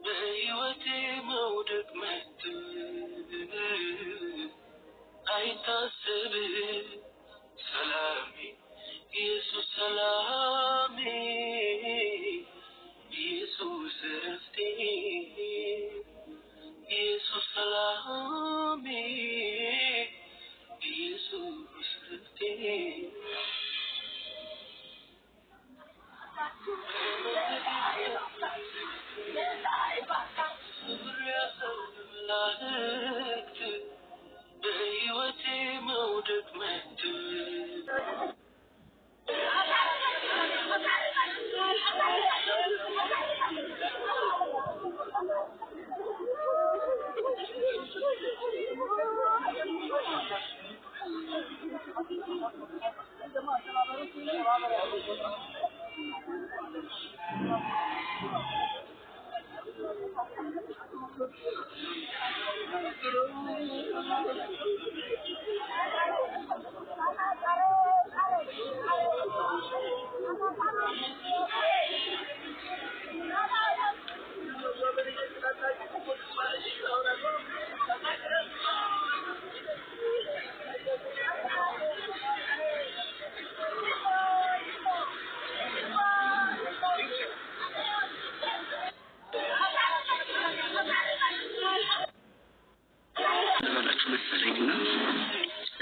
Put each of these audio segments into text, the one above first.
በሕይወቴ መውደቅ መት አይታሰብ ሰላሜ ኢየሱስ ሰላሜ ኢየሱስ ረፍቴ ኢየሱስ ሰላሜ ኢየሱስ ረፍቴ በሕይወቴ መውደቅ መት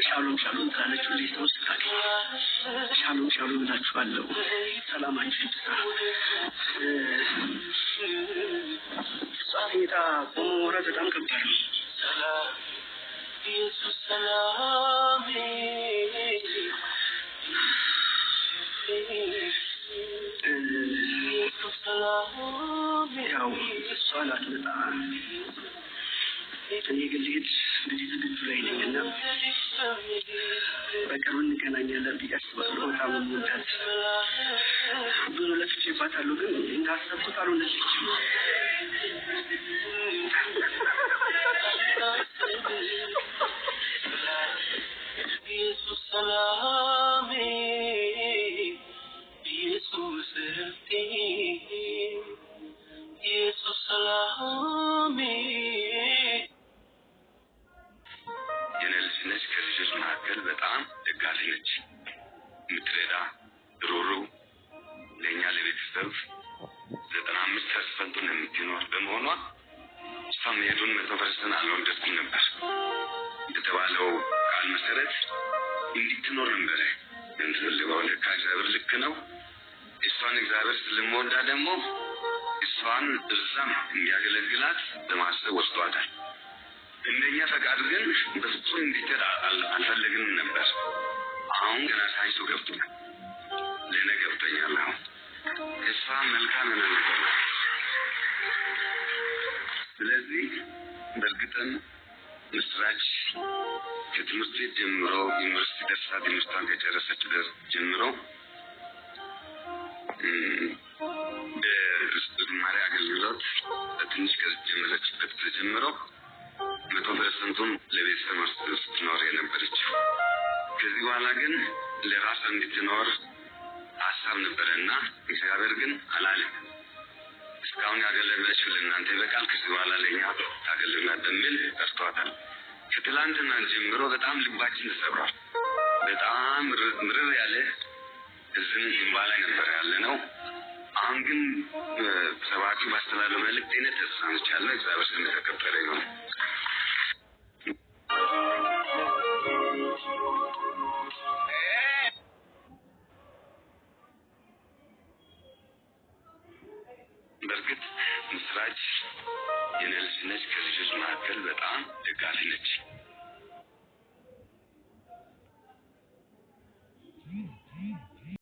ሻሎም ታላችሁ ሊስተውስ ታቂ ሻሎም ላችኋለሁ ሰላማችሁ ይብዛ ጻፈኝታ ቆሞራ በጣም ከባድ ነው ሰላም ኢየሱስ ሰላም ኢየሱስ ሰላም ያው ሷላት በጣም ተነግልት በዚህ ላይ ነኝና በቀሩ እንገናኛለን ብያስባለሁ በጣም ወዳት ብዙ ለፍቼባታሉ ግን እንዳሰብኩት አልሆነልኝም ኢየሱስ ሰላም ኢየሱስ ረፍቴ ኢየሱስ ሰላም የነልስነች ከልጆች መካከል በጣም ደጋፊ ነች ምትረዳ ሩሩ ለኛ ለቤተሰብ 95% የምትኖር በመሆኗ እሷም የዱን 100% አልወደድኩም ነበር የተባለው ቃል መሰረት እንድትኖር ነበር እንፈልገው ለካዛብር ልክ ነው እሷን እግዚአብሔር ስለምወዳ ደግሞ እሷን እዛም እንዲያገለግላት በማሰብ ወስዷታል እንደኛ ፈቃድ ግን በፍጹም እንዲተራ አልፈልግም ነበር አሁን ገና ሳይንሱ ገብቷል ለነገ ገብቶኛል አሁን እሷ መልካም ነገር ስለዚህ በርግጥም ምስራች ከትምህርት ቤት ጀምሮ ዩኒቨርሲቲ ደርሳ ትምህርቷን ከጨረሰች ጀምሮ በዝማሬ አገልግሎት በትንሽ ከጀመረችበት ጀምሮ 100% ለቤተሰብ ስትኖር የነበረችው ከዚህ በኋላ ግን ለራሷ እንድትኖር ሀሳብ ነበረና እግዚአብሔር ግን አላለም እስካሁን ያገለገለችው ለእናንተ በቃል ከዚህ በኋላ ለኛ ታገለግላት በሚል ጠርቷታል ከትላንትና ጀምሮ በጣም ልባችን ተሰብሯል በጣም ምርር ያለ እዝን ይባላል ነበር ያለነው አሁን ግን ሰባቱ ባስተላለፈ መልእክት ተሳንቻለሁ እግዚአብሔር ስለተከበረ ይሁን በርግጥ ምስራች የነልስነች ከልጆች መካከል በጣም ደጋፊ ነች